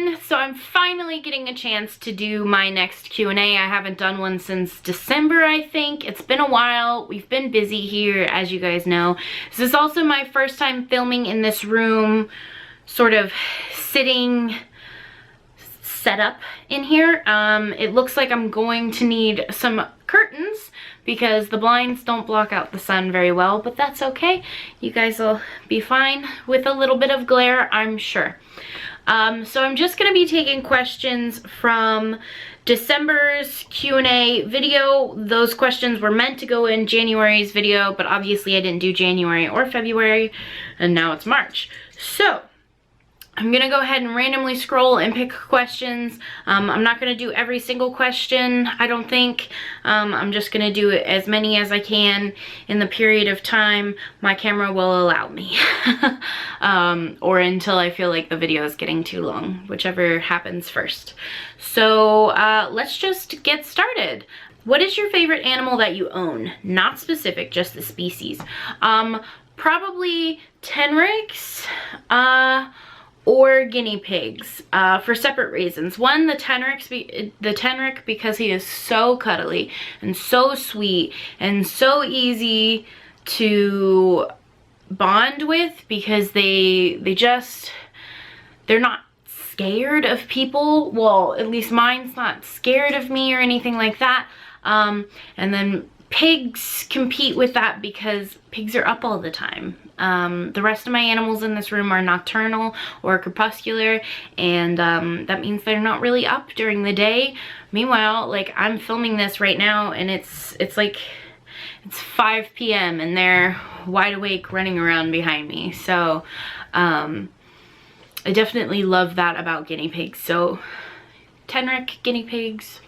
everyone. So I'm finally getting a chance to do my next Q&A. I haven't done one since December, I think. It's been a while. We've been busy here, as you guys know. This is also my first time filming in this room, sort of sitting set up in here. It looks like I'm going to need some curtains because the blinds don't block out the sun very well, but that's okay. You guys will be fine with a little bit of glare, I'm sure. So I'm just going to be taking questions from December's Q&A video. Those questions were meant to go in January's video, but obviously I didn't do January or February, and now it's March. So I'm gonna go ahead and randomly scroll and pick questions. I'm not gonna do every single question, I don't think. I'm just gonna do as many as I can in the period of time my camera will allow me. Or until I feel like the video is getting too long, whichever happens first. So let's just get started. What is your favorite animal that you own? Not specific, just the species. Probably tenrecs, or guinea pigs, for separate reasons. One, the tenrec because he is so cuddly and so sweet and so easy to bond with, because they're not scared of people. Well, at least mine's not scared of me or anything like that. And then pigs compete with that because pigs are up all the time. The rest of my animals in this room are nocturnal or crepuscular, and that means they're not really up during the day. Meanwhile, like, I'm filming this right now and it's 5 p.m. and they're wide awake running around behind me. So I definitely love that about guinea pigs. So tenrec, guinea pigs,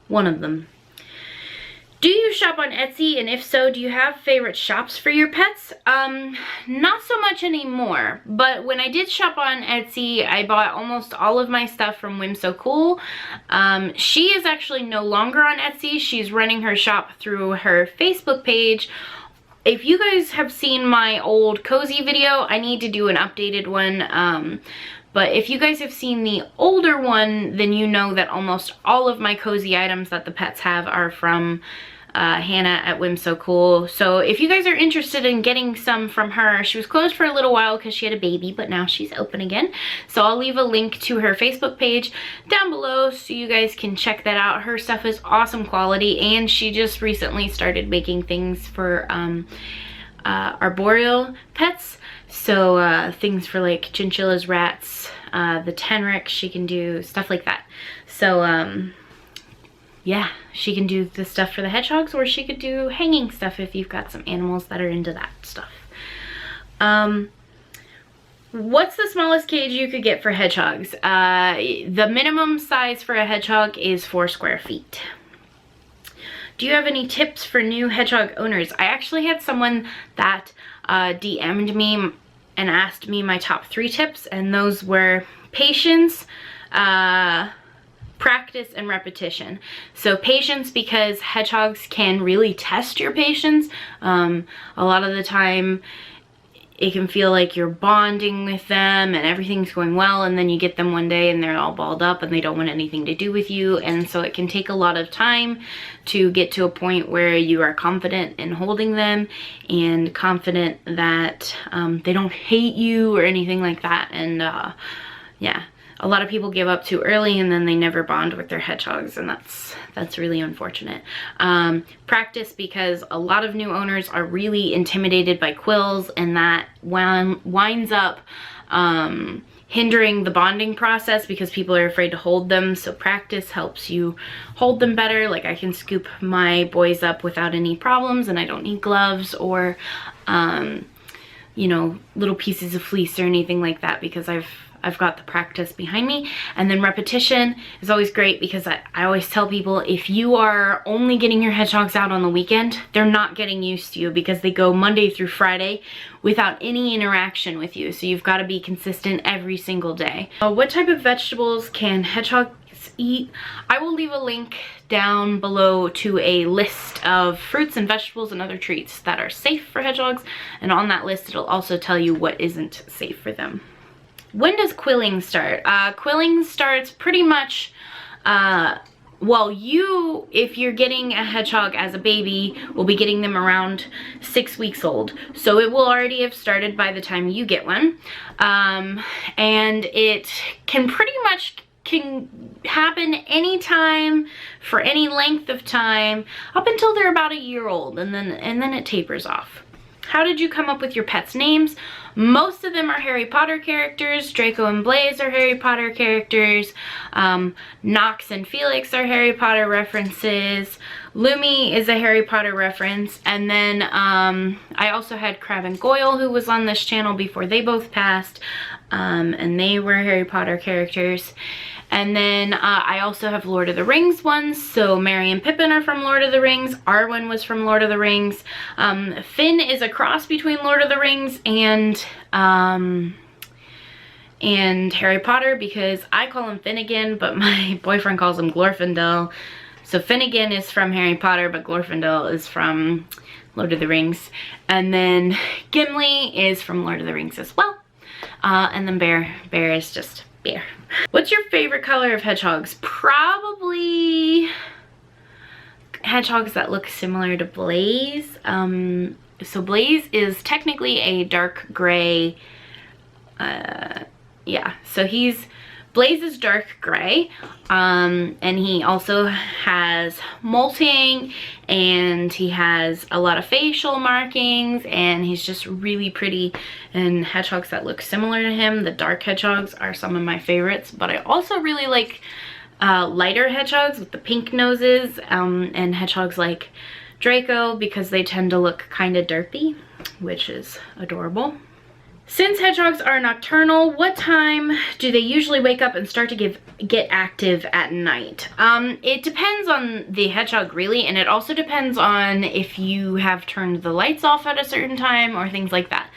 one of them. Do you shop on Etsy, and if so, do you have favorite shops for your pets? Not so much anymore, but when I did shop on Etsy, I bought almost all of my stuff from WhimSewCool. She is actually no longer on Etsy. She's running her shop through her Facebook page. If you guys have seen my old cozy video, I need to do an updated one. But if you guys have seen the older one, then you know that almost all of my cozy items that the pets have are from Hannah at WhimSewCool. So if you guys are interested in getting some from her, she was closed for a little while because she had a baby, but now she's open again. So I'll leave a link to her Facebook page down below so you guys can check that out. Her stuff is awesome quality, and she just recently started making things for arboreal pets. So things for like chinchillas, rats, the tenrec, she can do stuff like that. So yeah, she can do the stuff for the hedgehogs, or she could do hanging stuff if you've got some animals that are into that stuff. What's the smallest cage you could get for hedgehogs? The minimum size for a hedgehog is 4 square feet. Do you have any tips for new hedgehog owners? I actually had someone that DM'd me and asked me my top 3 tips, and those were patience, practice, and repetition. So patience, because hedgehogs can really test your patience. A lot of the time it can feel like you're bonding with them and everything's going well, and then you get them one day and they're all balled up and they don't want anything to do with you. And so it can take a lot of time to get to a point where you are confident in holding them and confident that they don't hate you or anything like that. And yeah, a lot of people give up too early and then they never bond with their hedgehogs, and that's really unfortunate. Practice, because a lot of new owners are really intimidated by quills, and that winds up hindering the bonding process because people are afraid to hold them. So practice helps you hold them better. Like, I can scoop my boys up without any problems, and I don't need gloves or you know, little pieces of fleece or anything like that, because I've got the practice behind me. And then repetition is always great, because I always tell people, if you are only getting your hedgehogs out on the weekend, they're not getting used to you, because they go Monday through Friday without any interaction with you. So you've got to be consistent every single day. What type of vegetables can hedgehogs eat? I will leave a link down below to a list of fruits and vegetables and other treats that are safe for hedgehogs, and on that list it'll also tell you what isn't safe for them. When does quilling start? Quilling starts pretty much, well, if you're getting a hedgehog as a baby, will be getting them around 6 weeks old. So it will already have started by the time you get one. And it can pretty much happen anytime for any length of time up until they're about a year old, and then it tapers off. How did you come up with your pets' names? Most of them are Harry Potter characters. Draco and Blaze are Harry Potter characters. Knox and Felix are Harry Potter references. Lumi is a Harry Potter reference. And then I also had Crab and Goyle, who was on this channel before they both passed. And they were Harry Potter characters. And then I also have Lord of the Rings ones. So Merry and Pippin are from Lord of the Rings. Arwen was from Lord of the Rings. Finn is a cross between Lord of the Rings and Harry Potter, because I call him Finnegan, but my boyfriend calls him Glorfindel. So Finnegan is from Harry Potter, but Glorfindel is from Lord of the Rings. And then Gimli is from Lord of the Rings as well. And then Bear is just Bear. What's your favorite color of hedgehogs? Probably hedgehogs that look similar to Blaze. So Blaze is technically a dark gray. Yeah, so Blaze is dark gray, and he also has molting, and he has a lot of facial markings, and he's just really pretty. And hedgehogs that look similar to him, the dark hedgehogs, are some of my favorites. But I also really like lighter hedgehogs with the pink noses, and hedgehogs like Draco, because they tend to look kind of derpy, which is adorable. Since hedgehogs are nocturnal, what time do they usually wake up and start to get active at night? It depends on the hedgehog, really, and it also depends on if you have turned the lights off at a certain time or things like that.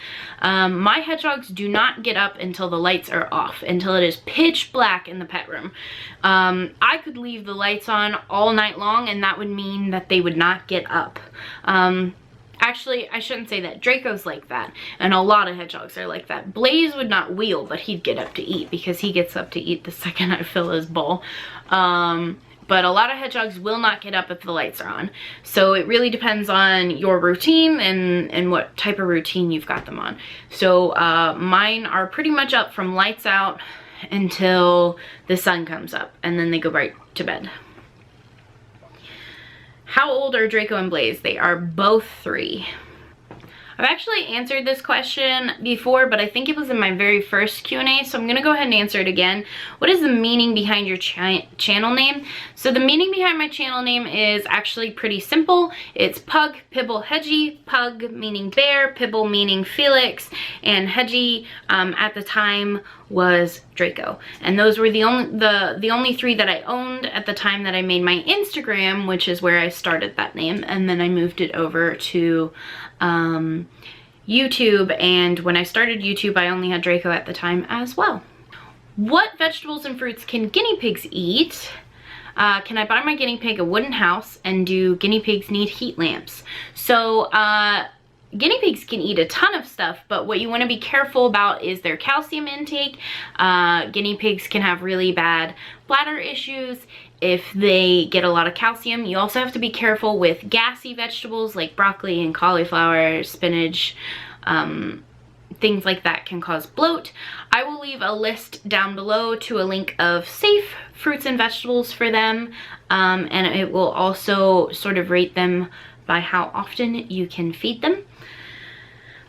My hedgehogs do not get up until the lights are off, until it is pitch black in the pet room. I could leave the lights on all night long, and that would mean that they would not get up. Actually, I shouldn't say that. Draco's like that, and a lot of hedgehogs are like that. Blaze would not wheel, but he'd get up to eat, because he gets up to eat the second I fill his bowl. But a lot of hedgehogs will not get up if the lights are on. So it really depends on your routine and what type of routine you've got them on. So mine are pretty much up from lights out until the sun comes up, and then they go right to bed. How old are Draco and Blaze? They are both 3. I've actually answered this question before, but I think it was in my very first Q&A, so I'm going to go ahead and answer it again. What is the meaning behind your channel name? So the meaning behind my channel name is actually pretty simple. It's Pug, Pibble, Hedgie. Pug meaning bear, Pibble meaning Felix, and Hedgie at the time was Draco. And those were the only 3 that I owned at the time that I made my Instagram, which is where I started that name, and then I moved it over to YouTube, and when I started YouTube I only had Draco at the time as well. What vegetables and fruits can guinea pigs eat? Can I buy my guinea pig a wooden house, and do guinea pigs need heat lamps? So guinea pigs can eat a ton of stuff, but what you want to be careful about is their calcium intake. Guinea pigs can have really bad bladder issues if they get a lot of calcium. You also have to be careful with gassy vegetables like broccoli and cauliflower, spinach, things like that can cause bloat. I will leave a list down below to a link of safe fruits and vegetables for them, and it will also sort of rate them by how often you can feed them.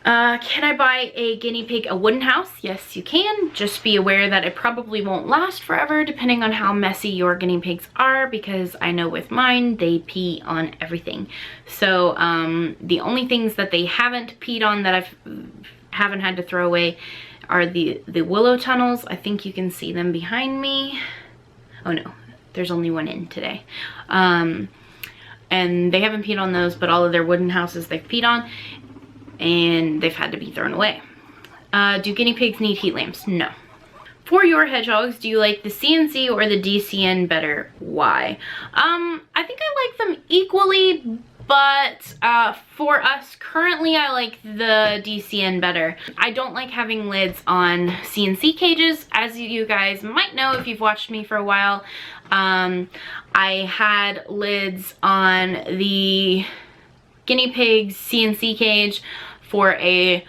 Can I buy a guinea pig a wooden house? Yes, you can. Just be aware that it probably won't last forever depending on how messy your guinea pigs are, because I know with mine, they pee on everything. So the only things that they haven't peed on that haven't had to throw away are the willow tunnels. I think you can see them behind me. Oh no, there's only one in today. And they haven't peed on those, but all of their wooden houses they've peed on, and they've had to be thrown away. Do guinea pigs need heat lamps? No. For your hedgehogs, do you like the CNC or the DCN better? Why? I think I like them equally, but for us currently, I like the DCN better. I don't like having lids on CNC cages. As you guys might know if you've watched me for a while, I had lids on the guinea pig's CNC cage for quite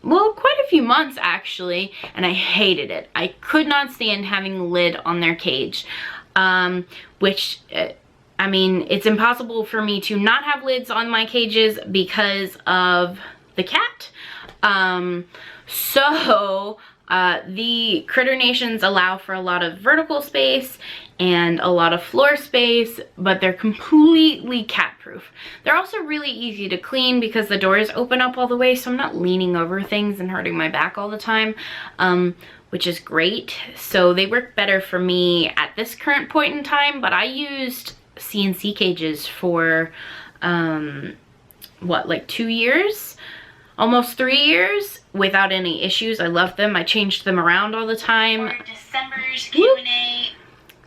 a few months actually, and I hated it. I could not stand having a lid on their cage, which I mean, it's impossible for me to not have lids on my cages because of the cat. The Critter Nations allow for a lot of vertical space and a lot of floor space, but they're completely cat proof. They're also really easy to clean because the doors open up all the way, so I'm not leaning over things and hurting my back all the time, which is great. So they work better for me at this current point in time, but I used CNC cages for like 2 years, almost 3 years, without any issues. I love them. I changed them around all the time. For December's Q&A.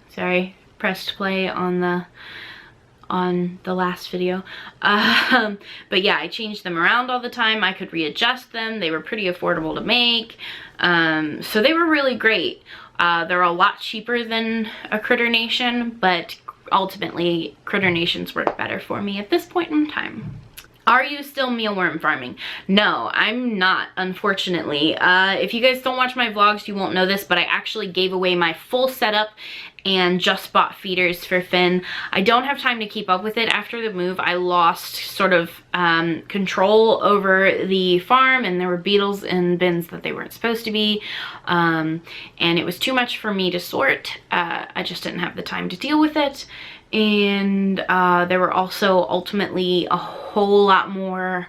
Sorry, pressed play on the last video. But yeah, I changed them around all the time. I could readjust them. They were pretty affordable to make. So they were really great. They're a lot cheaper than a Critter Nation, but ultimately Critter Nations work better for me at this point in time. Are you still mealworm farming? No, I'm not, unfortunately. If you guys don't watch my vlogs, you won't know this, but I actually gave away my full setup and just bought feeders for Finn. I don't have time to keep up with it. After the move, I lost sort of control over the farm, and there were beetles in bins that they weren't supposed to be, and it was too much for me to sort. I just didn't have the time to deal with it. And there were also ultimately a whole lot more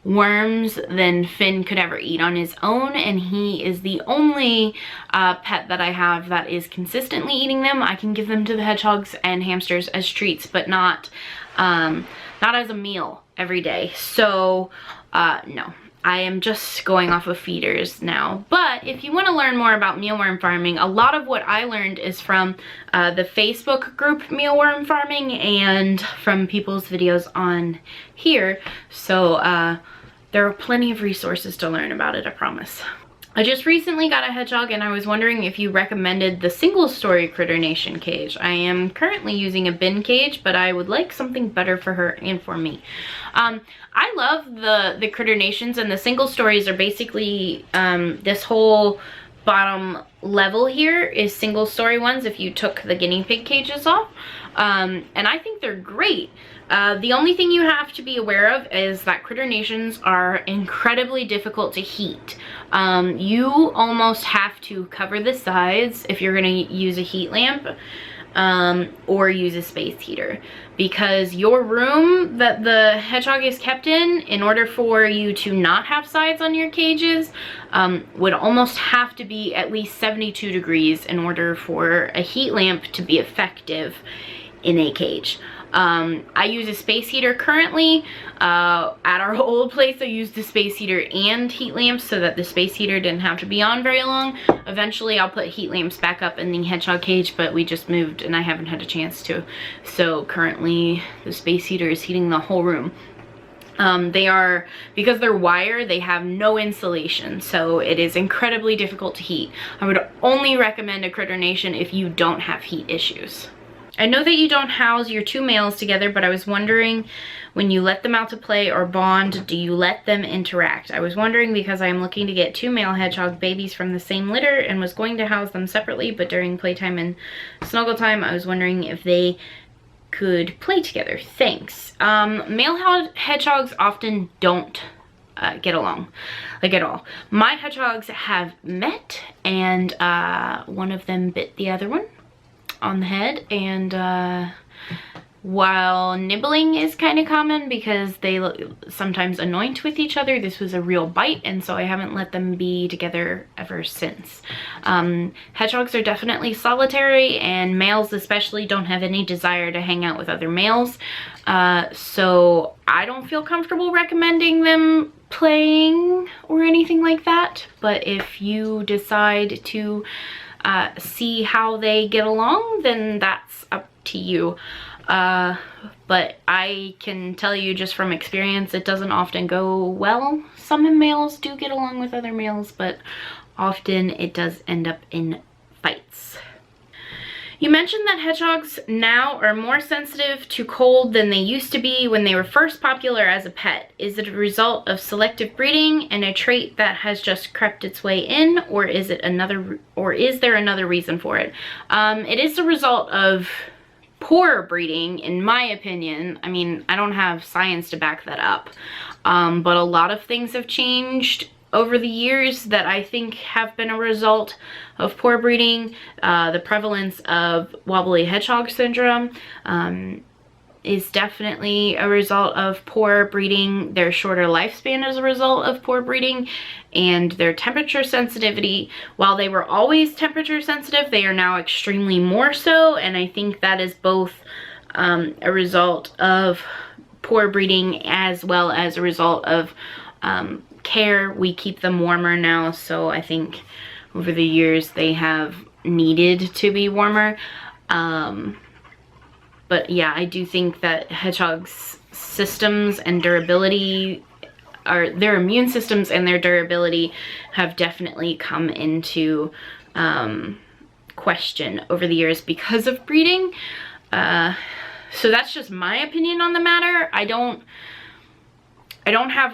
worms than Finn could ever eat on his own, and he is the only pet that I have that is consistently eating them. I can give them to the hedgehogs and hamsters as treats, but not as a meal every day. So no, I am just going off of feeders now. But if you want to learn more about mealworm farming, a lot of what I learned is from the Facebook group Mealworm Farming and from people's videos on here. So there are plenty of resources to learn about it, I promise. I just recently got a hedgehog, and I was wondering if you recommended the single-story Critter Nation cage. I am currently using a bin cage, but I would like something better for her and for me. I love the Critter Nations, and the single stories are basically this whole bottom level here is single story ones if you took the guinea pig cages off, and I think they're great. The only thing you have to be aware of is that Critter Nations are incredibly difficult to heat. You almost have to cover the sides if you're going to use a heat lamp, or use a space heater, because your room that the hedgehog is kept in order for you to not have sides on your cages, would almost have to be at least 72 degrees in order for a heat lamp to be effective in a cage. I use a space heater currently. At our old place, I used the space heater and heat lamps so that the space heater didn't have to be on very long. Eventually, I'll put heat lamps back up in the hedgehog cage, but we just moved and I haven't had a chance to. So currently, the space heater is heating the whole room. Because they're wire, they have no insulation, so it is incredibly difficult to heat. I would only recommend a Critter Nation if you don't have heat issues. I know that you don't house your two males together, but I was wondering, when you let them out to play or bond, do you let them interact? I was wondering because I am looking to get two male hedgehog babies from the same litter and was going to house them separately, but during playtime and snuggle time, I was wondering if they could play together. Thanks. Male hedgehogs often don't get along, like, at all. My hedgehogs have met, and one of them bit the other one on the head, and while nibbling is kind of common because they sometimes anoint with each other, this was a real bite, and so I haven't let them be together ever since. Hedgehogs are definitely solitary, and males especially don't have any desire to hang out with other males, so I don't feel comfortable recommending them playing or anything like that. But if you decide to see how they get along, then that's up to you. But I can tell you just from experience, it doesn't often go well. Some males do get along with other males, but often it does end up in fights. You mentioned that hedgehogs now are more sensitive to cold than they used to be when they were first popular as a pet. Is it a result of selective breeding and a trait that has just crept its way in, or is there another reason for it? It is the result of poor breeding, in my opinion. I mean, I don't have science to back that up, but a lot of things have changed over the years that I think have been a result of poor breeding. The prevalence of wobbly hedgehog syndrome is definitely a result of poor breeding. Their shorter lifespan is a result of poor breeding, and their temperature sensitivity, while they were always temperature sensitive, they are now extremely more so, and I think that is both a result of poor breeding as well as a result of care. We keep them warmer now, so I think over the years they have needed to be warmer. But yeah, I do think that hedgehogs' systems and durability, or their immune systems and their durability, have definitely come into question over the years because of breeding. So that's just my opinion on the matter. I don't have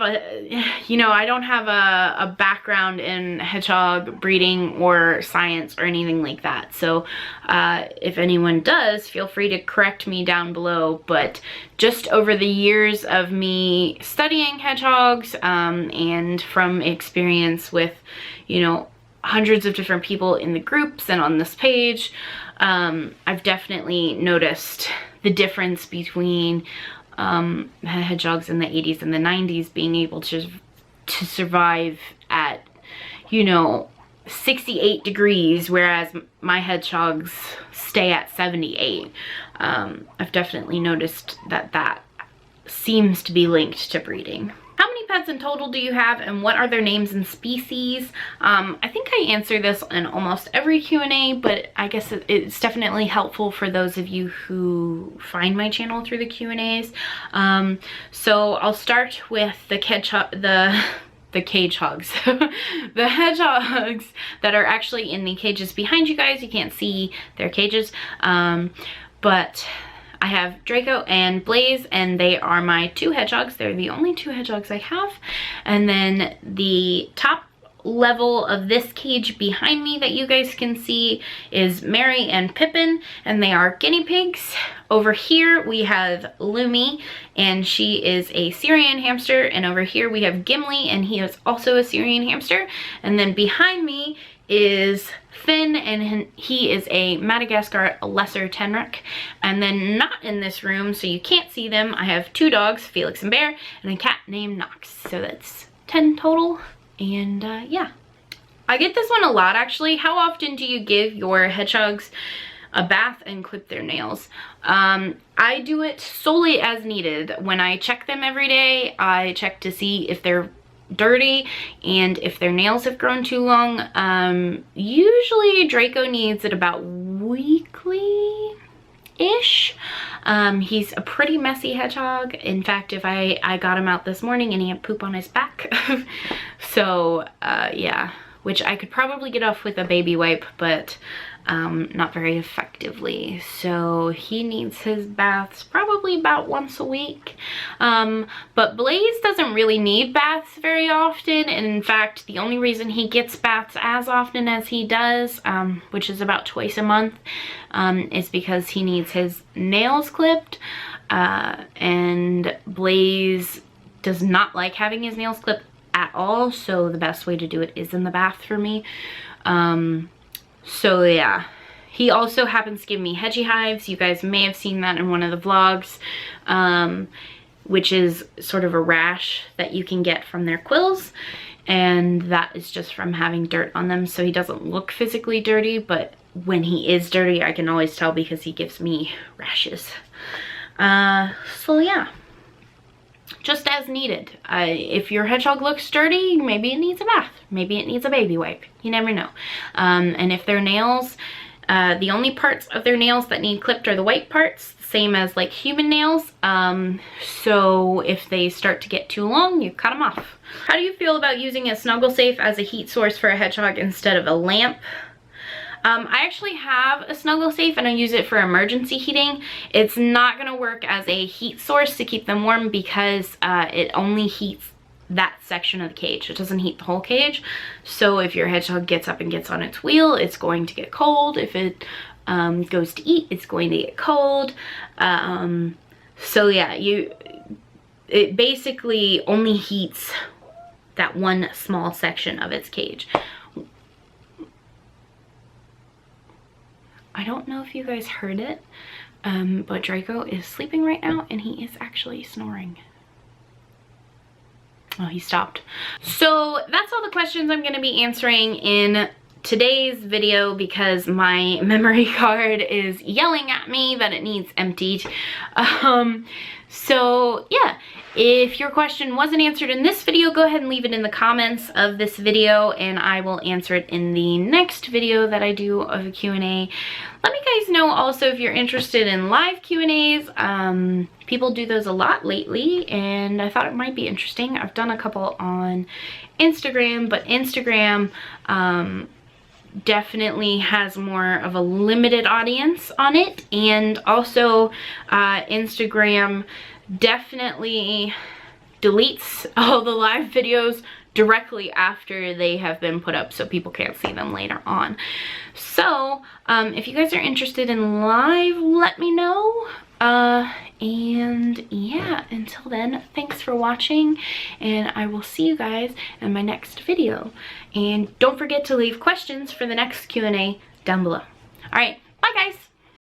a background in hedgehog breeding or science or anything like that. So if anyone does, feel free to correct me down below. But just over the years of me studying hedgehogs and from experience with, hundreds of different people in the groups and on this page, I've definitely noticed the difference between hedgehogs in the 80s and the 90s being able to survive at 68 degrees, whereas my hedgehogs stay at 78. I've definitely noticed that seems to be linked to breeding. How many pets in total do you have, and what are their names and species? I think I answer this in almost every Q&A, but I guess it's definitely helpful for those of you who find my channel through the Q&As. So I'll start with the cage hogs. The hedgehogs that are actually in the cages behind you guys. You can't see their cages, but I have Draco and Blaze, and they are my two hedgehogs. They're the only two hedgehogs I have. And then the top level of this cage behind me that you guys can see is Mary and Pippin, and they are guinea pigs. Over here we have Lumi, and she is a Syrian hamster, and over here we have Gimli, and he is also a Syrian hamster. And then behind me is Finn, and he is a Madagascar lesser tenrec. And then not in this room, so you can't see them, I have two dogs, Felix and Bear, and a cat named Knox. So that's 10 total. And yeah, I get this one a lot actually. How often do you give your hedgehogs a bath and clip their nails? I do it solely as needed. When I check them every day, I check to see if they're dirty and if their nails have grown too long. Usually Draco needs it about weekly-ish. He's a pretty messy hedgehog. In fact, if I got him out this morning and he had poop on his back. So yeah, which I could probably get off with a baby wipe, but not very effectively. So he needs his baths probably about once a week. But Blaze doesn't really need baths very often. And in fact, the only reason he gets baths as often as he does, which is about twice a month, is because he needs his nails clipped. And Blaze does not like having his nails clipped at all. So the best way to do it is in the bath for me. So yeah, he also happens to give me hedgie hives. You guys may have seen that in one of the vlogs, which is sort of a rash that you can get from their quills, and that is just from having dirt on them. So he doesn't look physically dirty, but when he is dirty, I can always tell because he gives me rashes. So yeah, just as needed. If your hedgehog looks dirty, maybe it needs a bath. Maybe it needs a baby wipe. You never know. And if their nails, the only parts of their nails that need clipped are the white parts. The same as like human nails. So if they start to get too long, you cut them off. How do you feel about using a Snuggle Safe as a heat source for a hedgehog instead of a lamp? I actually have a Snuggle Safe and I use it for emergency heating. It's not going to work as a heat source to keep them warm because it only heats that section of the cage. It doesn't heat the whole cage. So if your hedgehog gets up and gets on its wheel, it's going to get cold. If it goes to eat, it's going to get cold. So yeah, it basically only heats that one small section of its cage. I don't know if you guys heard it, but Draco is sleeping right now and he is actually snoring. Oh, he stopped. So that's all the questions I'm going to be answering in today's video because my memory card is yelling at me that it needs emptied. So yeah, if your question wasn't answered in this video, go ahead and leave it in the comments of this video and I will answer it in the next video that I do of a Q&A. Let me guys know also if you're interested in live Q&As. People do those a lot lately and I thought it might be interesting. I've done a couple on Instagram, but Instagram definitely has more of a limited audience on it, and also Instagram definitely deletes all the live videos directly after they have been put up so people can't see them later on. So if you guys are interested in live, let me know. And yeah, until then, thanks for watching and I will see you guys in my next video. And don't forget to leave questions for the next Q&A down below. All right, bye guys.